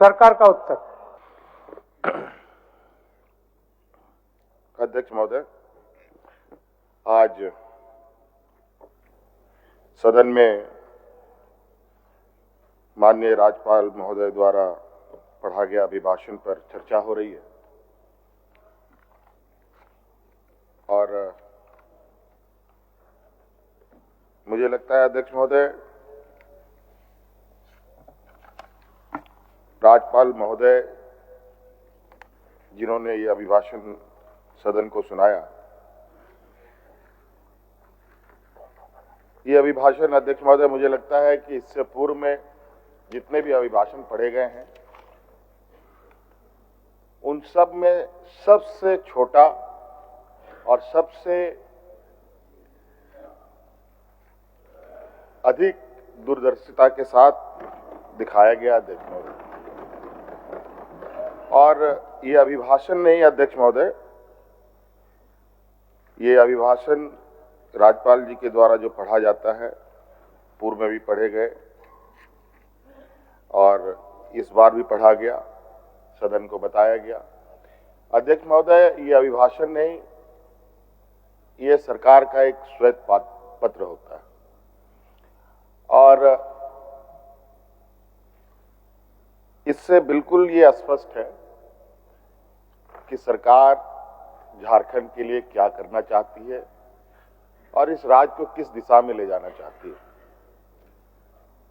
सरकार का उत्तर। अध्यक्ष महोदय, आज सदन में माननीय राज्यपाल महोदय द्वारा पढ़ा गया अभिभाषण पर चर्चा हो रही है और मुझे लगता है अध्यक्ष महोदय, राज्यपाल महोदय जिन्होंने ये अभिभाषण सदन को सुनाया, ये अभिभाषण अध्यक्ष महोदय मुझे लगता है कि इससे पूर्व में जितने भी अभिभाषण पढ़े गए हैं उन सब में सबसे छोटा और सबसे अधिक दूरदर्शिता के साथ दिखाया गया अध्यक्ष महोदय। और ये अभिभाषण नहीं अध्यक्ष महोदय, ये अभिभाषण राज्यपाल जी के द्वारा जो पढ़ा जाता है, पूर्व में भी पढ़े गए और इस बार भी पढ़ा गया, सदन को बताया गया। अध्यक्ष महोदय, ये अभिभाषण नहीं, ये सरकार का एक श्वेत पत्र होता है और इससे बिल्कुल ये स्पष्ट है कि सरकार झारखंड के लिए क्या करना चाहती है और इस राज्य को किस दिशा में ले जाना चाहती है।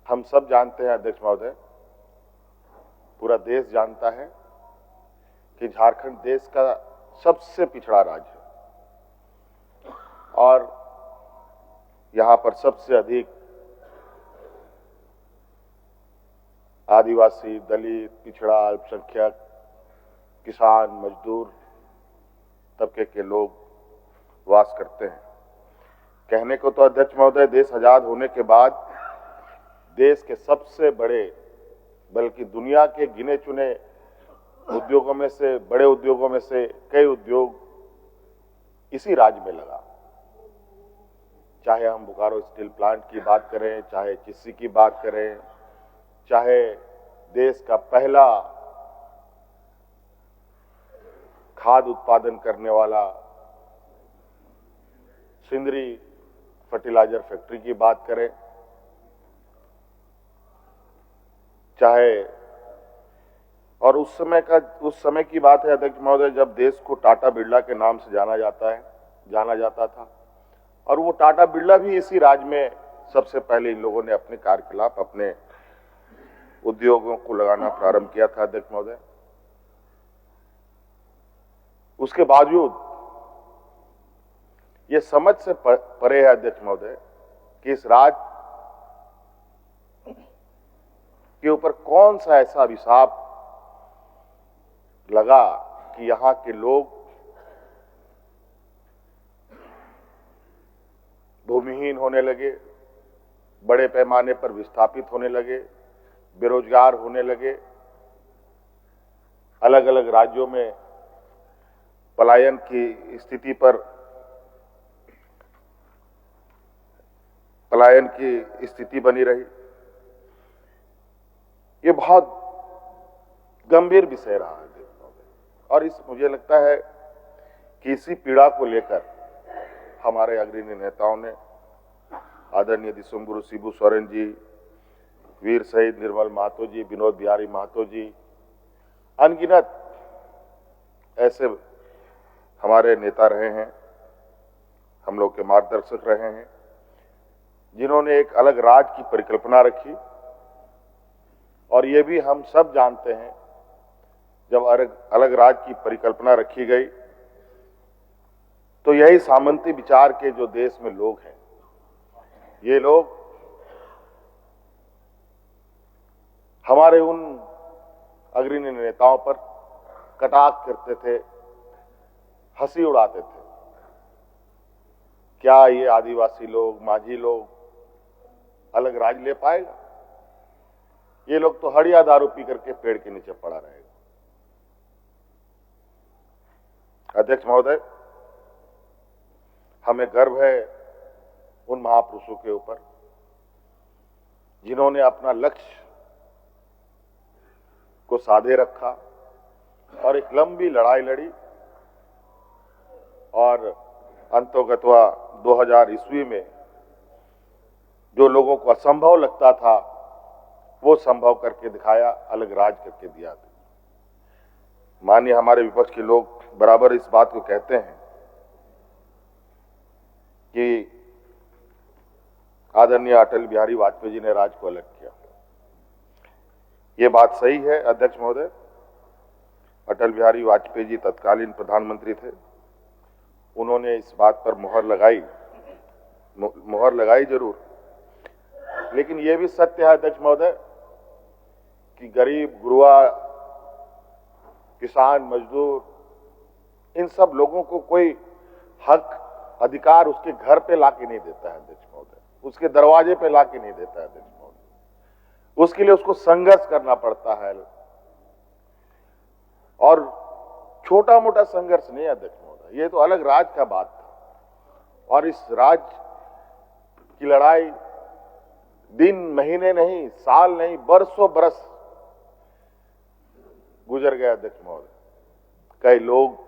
हम सब जानते हैं अध्यक्ष महोदय, पूरा देश जानता है कि झारखंड देश का सबसे पिछड़ा राज्य है और यहां पर सबसे अधिक आदिवासी, दलित, पिछड़ा, अल्पसंख्यक, किसान, मजदूर तबके के लोग वास करते हैं। कहने को तो अध्यक्ष महोदय, देश आजाद होने के बाद देश के सबसे बड़े, बल्कि दुनिया के गिने चुने उद्योगों में से, बड़े उद्योगों में से कई उद्योग इसी राज्य में लगा। चाहे हम बोकारो स्टील प्लांट की बात करें, चाहे चिस्सी की बात करें, चाहे देश का पहला खाद उत्पादन करने वाला सिंदरी फर्टिलाइजर फैक्ट्री की बात करें, चाहे और उस समय की बात है अध्यक्ष महोदय जब देश को टाटा बिरला के नाम से जाना जाता था और वो टाटा बिरला भी इसी राज्य में सबसे पहले इन लोगों ने अपने कार्यकलाप, अपने उद्योगों को लगाना प्रारंभ किया था अध्यक्ष महोदय। उसके बावजूद ये समझ से परे है अध्यक्ष महोदय कि इस राज्य के ऊपर कौन सा ऐसा अभिशाप लगा कि यहां के लोग भूमिहीन होने लगे, बड़े पैमाने पर विस्थापित होने लगे, बेरोजगार होने लगे, अलग अलग राज्यों में पलायन की स्थिति बनी रही। ये बहुत गंभीर विषय रहा है और मुझे लगता है कि इसी पीड़ा को लेकर हमारे अग्रणी नेताओं ने, आदरणीय दिसोम गुरु शिबू सोरेन जी, वीर शहीद निर्मल महतो जी, विनोद बिहारी महतो जी, अनगिनत ऐसे हमारे नेता रहे हैं, हम लोग के मार्गदर्शक रहे हैं, जिन्होंने एक अलग राज्य की परिकल्पना रखी। और ये भी हम सब जानते हैं, जब अलग राज्य की परिकल्पना रखी गई तो यही सामंती विचार के जो देश में लोग हैं, ये लोग हमारे उन अग्रणी नेताओं पर कटाक्ष करते थे, हंसी उड़ाते थे। क्या ये आदिवासी लोग, माझी लोग अलग राज्य ले पाएगा? ये लोग तो हड़िया दारू पी करके पेड़ के नीचे पड़ा रहेगा। अध्यक्ष महोदय, हमें गर्व है उन महापुरुषों के ऊपर जिन्होंने अपना लक्ष्य को साधे रखा और एक लंबी लड़ाई लड़ी और अंतोगत्वा 2000 ईस्वी में जो लोगों को असंभव लगता था वो संभव करके दिखाया, अलग राज करके दिया। माननीय हमारे विपक्ष के लोग बराबर इस बात को कहते हैं कि आदरणीय अटल बिहारी वाजपेयी जी ने राज को अलग किया। ये बात सही है अध्यक्ष महोदय। अटल बिहारी वाजपेयी जी तत्कालीन प्रधानमंत्री थे, उन्होंने इस बात पर मुहर लगाई जरूर, लेकिन यह भी सत्य है अध्यक्ष महोदय कि गरीब, गुरुआ, किसान, मजदूर, इन सब लोगों को कोई हक, अधिकार उसके घर पे लाके नहीं देता है अध्यक्ष महोदय, उसके दरवाजे पे लाके नहीं देता है अध्यक्ष महोदय। उसके लिए उसको संघर्ष करना पड़ता है, और छोटा मोटा संघर्ष नहीं अध्यक्ष महोदय, ये तो अलग राज का बात था। और इस राज की लड़ाई दिन, महीने नहीं, साल नहीं, बरसों बरस गुजर गए अध्यक्ष महोदय। कई लोग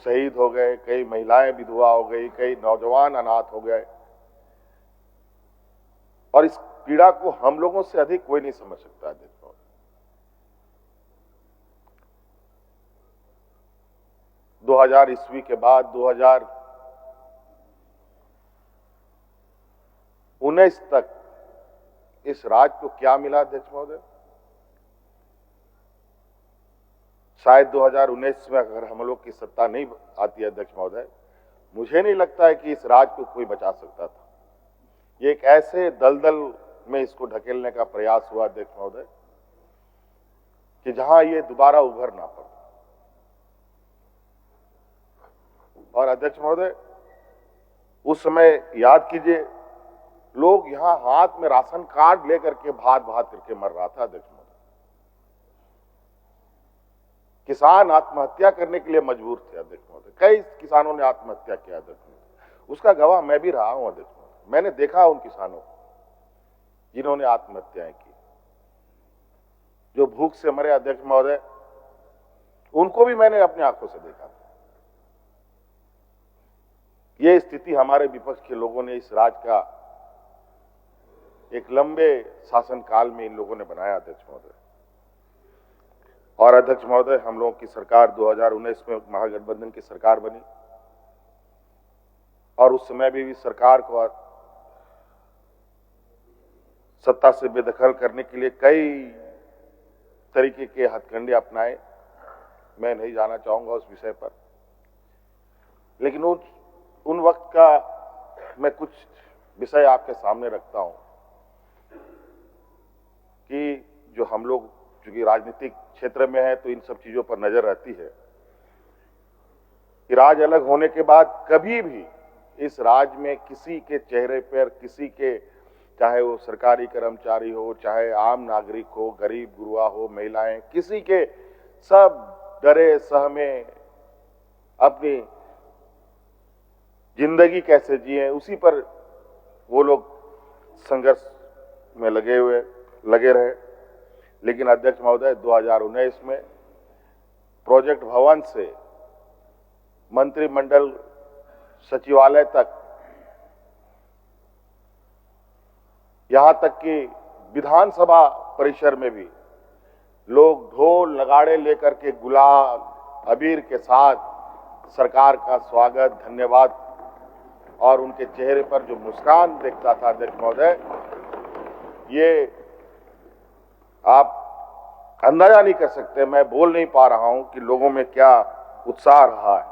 शहीद हो गए, कई महिलाएं विधवा हो गई, कई नौजवान अनाथ हो गए, और इस पीड़ा को हम लोगों से अधिक कोई नहीं समझ सकता अध्यक्ष महोदय। 2000 ईस्वी के बाद 2019 तक इस राज को क्या मिला अध्यक्ष महोदय? शायद 2019 में अगर हम लोग की सत्ता नहीं आती अध्यक्ष महोदय, मुझे नहीं लगता है कि इस राज को कोई बचा सकता था। ये एक ऐसे दलदल में इसको ढकेलने का प्रयास हुआ अध्यक्ष महोदय कि जहां ये दोबारा उभर ना पाए। और अध्यक्ष महोदय, उस समय याद कीजिए, लोग यहां हाथ में राशन कार्ड लेकर के भात करके मर रहा था अध्यक्ष महोदय। किसान आत्महत्या करने के लिए मजबूर थे अध्यक्ष महोदय, कई किसानों ने आत्महत्या किया अध्यक्ष महोदय। उसका गवाह मैं भी रहा हूं अध्यक्ष महोदय, मैंने देखा उन किसानों को जिन्होंने आत्महत्याएं की, जो भूख से मरे अध्यक्ष महोदय, उनको भी मैंने अपनी आंखों से देखा। ये स्थिति हमारे विपक्ष के लोगों ने इस राज का एक लंबे शासनकाल में इन लोगों ने बनाया अध्यक्ष महोदय। और अध्यक्ष महोदय, हम लोगों की सरकार 2019 में महागठबंधन की सरकार बनी, और उस समय भी सरकार को सत्ता से बेदखल करने के लिए कई तरीके के हथकंडे अपनाए। मैं नहीं जाना चाहूंगा उस विषय पर, लेकिन उन वक्त का मैं कुछ विषय आपके सामने रखता हूं कि जो हम लोग चूंकि राजनीतिक क्षेत्र में है तो इन सब चीजों पर नजर रहती है कि राज अलग होने के बाद कभी भी इस राज में किसी के चेहरे पर, किसी के, चाहे वो सरकारी कर्मचारी हो, चाहे आम नागरिक हो, गरीब गुरुआ हो, महिलाएं, किसी के, सब डरे सहमे अपनी जिंदगी कैसे जिए उसी पर वो लोग संघर्ष में लगे रहे। लेकिन अध्यक्ष महोदय, 2019 में प्रोजेक्ट भवन से मंत्रिमंडल सचिवालय तक, यहां तक कि विधानसभा परिसर में भी लोग ढोल नगाड़े लेकर के गुलाल अबीर के साथ सरकार का स्वागत, धन्यवाद, और उनके चेहरे पर जो मुस्कान देखता था अध्यक्ष महोदय, ये आप अंदाजा नहीं कर सकते। मैं बोल नहीं पा रहा हूं कि लोगों में क्या उत्साह रहा है।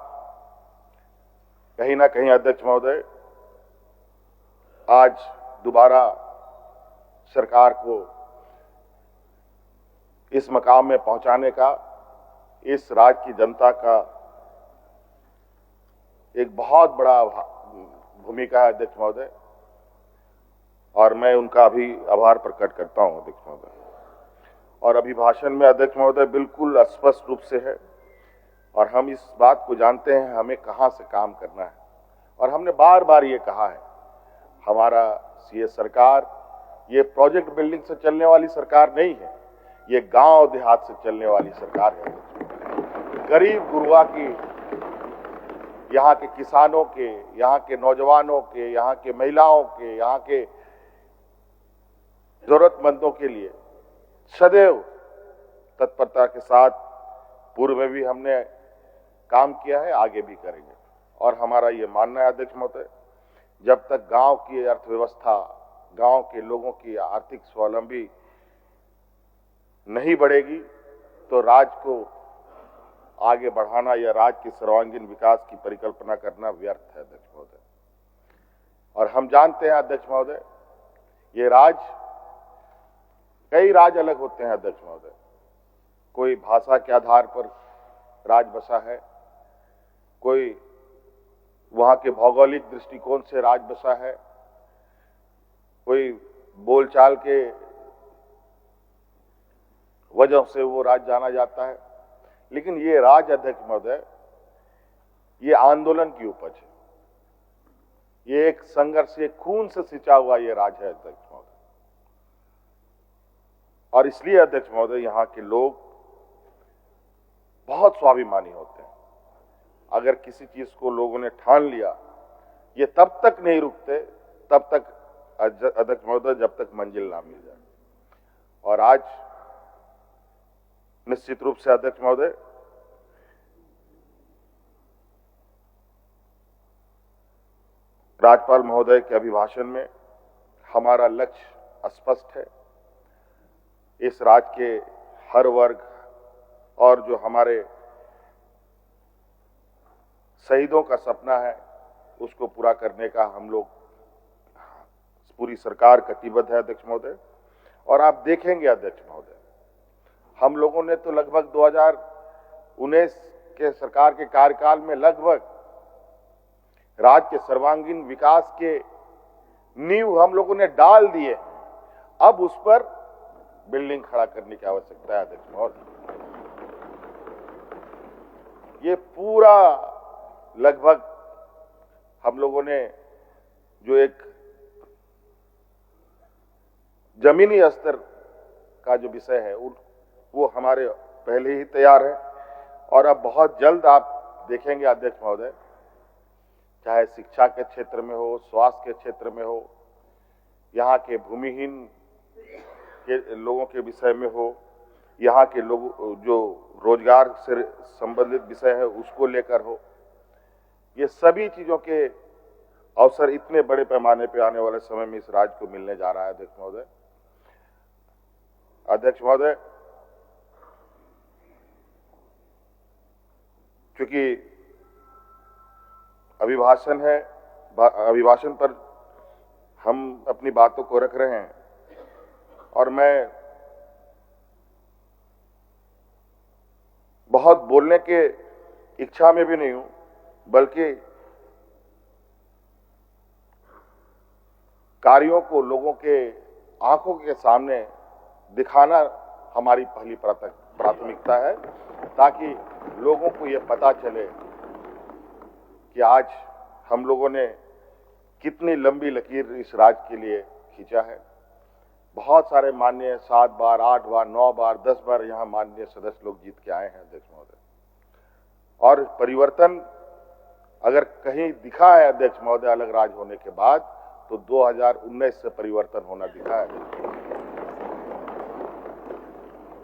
कहीं ना कहीं अध्यक्ष महोदय, आज दोबारा सरकार को इस मकाम में पहुंचाने का इस राज्य की जनता का एक बहुत बड़ा भूमिका है अध्यक्ष महोदय, और मैं उनका भी आभार प्रकट करता हूं अध्यक्ष महोदय। और अभिभाषण में अध्यक्ष महोदय बिल्कुल स्पष्ट रूप से है, और हम इस बात को जानते हैं हमें कहां से काम करना है, और हमने बार बार ये कहा है, हमारा ये सरकार ये प्रोजेक्ट बिल्डिंग से चलने वाली सरकार नहीं है। ये गांव देहात से चलने वाली सरकार है। गरीब गुरुआ की, यहाँ के किसानों के, यहाँ के नौजवानों के, यहाँ के महिलाओं के, यहाँ के जरूरतमंदों के लिए सदैव तत्परता के साथ पूर्व में भी हमने काम किया है, आगे भी करेंगे। और हमारा ये मानना है अध्यक्ष महोदय, जब तक गांव की अर्थव्यवस्था, गांव के लोगों की आर्थिक स्वावलंबी नहीं बढ़ेगी तो राज्य को आगे बढ़ाना या राज्य के सर्वांगीण विकास की परिकल्पना करना व्यर्थ है अध्यक्ष महोदय। और हम जानते हैं अध्यक्ष महोदय, ये राज्य, कई राज्य अलग होते हैं अध्यक्ष महोदय। कोई भाषा के आधार पर राज्य बसा है, कोई वहां के भौगोलिक दृष्टिकोण से राज्य बसा है, कोई बोलचाल के वजह से वो राज्य जाना जाता है। लेकिन ये राज्य अध्यक्ष महोदय, ये आंदोलन की उपज है, ये एक संघर्ष, ये खून से सिंचा हुआ ये राज्य है अध्यक्ष महोदय। और इसलिए अध्यक्ष महोदय, यहाँ के लोग बहुत स्वाभिमानी होते हैं। अगर किसी चीज को लोगों ने ठान लिया, ये तब तक नहीं रुकते, तब तक अध्यक्ष महोदय, जब तक मंजिल ना मिल जाए। और आज निश्चित रूप से अध्यक्ष महोदय, राज्यपाल महोदय के अभिभाषण में हमारा लक्ष्य स्पष्ट है। इस राज्य के हर वर्ग और जो हमारे शहीदों का सपना है, उसको पूरा करने का हम लोग, पूरी सरकार कटिबद्ध है अध्यक्ष महोदय। और आप देखेंगे अध्यक्ष महोदय, हम लोगों ने तो लगभग 2019 के सरकार के कार्यकाल में लगभग राज्य के सर्वांगीण विकास के नींव हम लोगों ने डाल दिए। अब उस पर बिल्डिंग खड़ा करने की आवश्यकता है अध्यक्ष महोदय। ये पूरा लगभग हम लोगों ने जो एक जमीनी स्तर का जो विषय है वो हमारे पहले ही तैयार है। और अब बहुत जल्द आप देखेंगे अध्यक्ष महोदय, चाहे शिक्षा के क्षेत्र में हो, स्वास्थ्य के क्षेत्र में हो, यहाँ के भूमिहीन के लोगों के विषय में हो, यहाँ के लोग जो रोजगार से संबंधित विषय है उसको लेकर हो, ये सभी चीजों के अवसर इतने बड़े पैमाने पे आने वाले समय में इस राज्य को मिलने जा रहा है अध्यक्ष महोदय। अध्यक्ष महोदय, चूंकि अभिभाषण है, अभिभाषण पर हम अपनी बातों को रख रहे हैं, और मैं बहुत बोलने के इच्छा में भी नहीं हूं, बल्कि कार्यों को लोगों के आंखों के सामने दिखाना हमारी पहली प्राथमिकता है, ताकि लोगों को यह पता चले कि आज हम लोगों ने कितनी लंबी लकीर इस राज्य के लिए खींचा है। बहुत सारे माननीय 7 बार, 8 बार, 9 बार, 10 बार यहाँ माननीय सदस्य लोग जीत के आए हैं अध्यक्ष महोदय। और परिवर्तन अगर कहीं दिखा है अध्यक्ष महोदय अलग राज्य होने के बाद, तो 2019 से परिवर्तन होना दिखा है।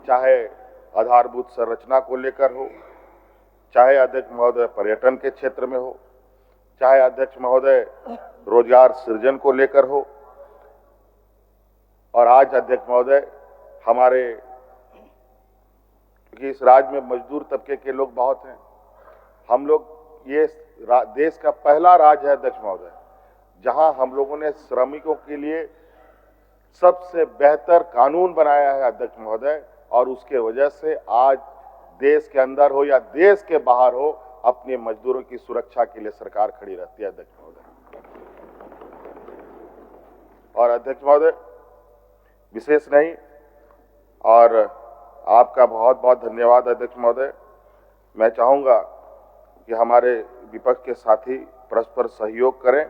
चाहे आधारभूत संरचना को लेकर हो, चाहे अध्यक्ष महोदय पर्यटन के क्षेत्र में हो, चाहे अध्यक्ष महोदय रोजगार सृजन को लेकर हो, और आज अध्यक्ष महोदय हमारे, क्योंकि इस राज्य में मजदूर तबके के लोग बहुत हैं, हम लोग ये देश का पहला राज्य है अध्यक्ष महोदय जहां हम लोगों ने श्रमिकों के लिए सबसे बेहतर कानून बनाया है अध्यक्ष महोदय। और उसके वजह से आज देश के अंदर हो या देश के बाहर हो, अपने मजदूरों की सुरक्षा के लिए सरकार खड़ी रहती है अध्यक्ष महोदय। और अध्यक्ष महोदय विशेष नहीं, और आपका बहुत बहुत धन्यवाद अध्यक्ष महोदय। मैं चाहूंगा कि हमारे विपक्ष के साथी परस्पर सहयोग करें,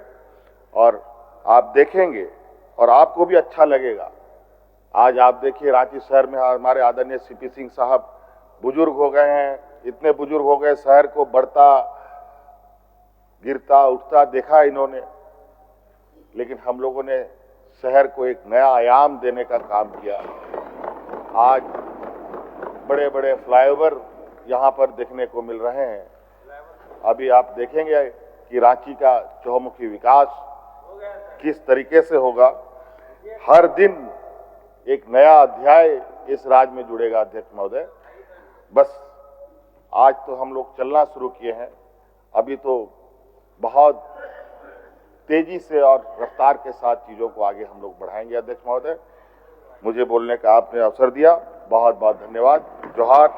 और आप देखेंगे और आपको भी अच्छा लगेगा आज आप देखिए रांची शहर में हमारे आदरणीय सीपी सिंह साहब बुजुर्ग हो गए हैं, इतने बुजुर्ग हो गए, शहर को बढ़ता गिरता उठता देखा इन्होंने, लेकिन हम लोगों ने शहर को एक नया आयाम देने का काम किया। आज बड़े बड़े फ्लाईओवर यहाँ पर देखने को मिल रहे हैं। अभी आप देखेंगे कि रांची का चहुमुखी विकास किस तरीके से होगा। हर दिन एक नया अध्याय इस राज्य में जुड़ेगा अध्यक्ष महोदय। बस आज तो हम लोग चलना शुरू किए हैं, अभी तो बहुत तेजी से और रफ्तार के साथ चीजों को आगे हम लोग बढ़ाएंगे। अध्यक्ष महोदय, मुझे बोलने का आपने अवसर दिया, बहुत बहुत धन्यवाद। जोहार।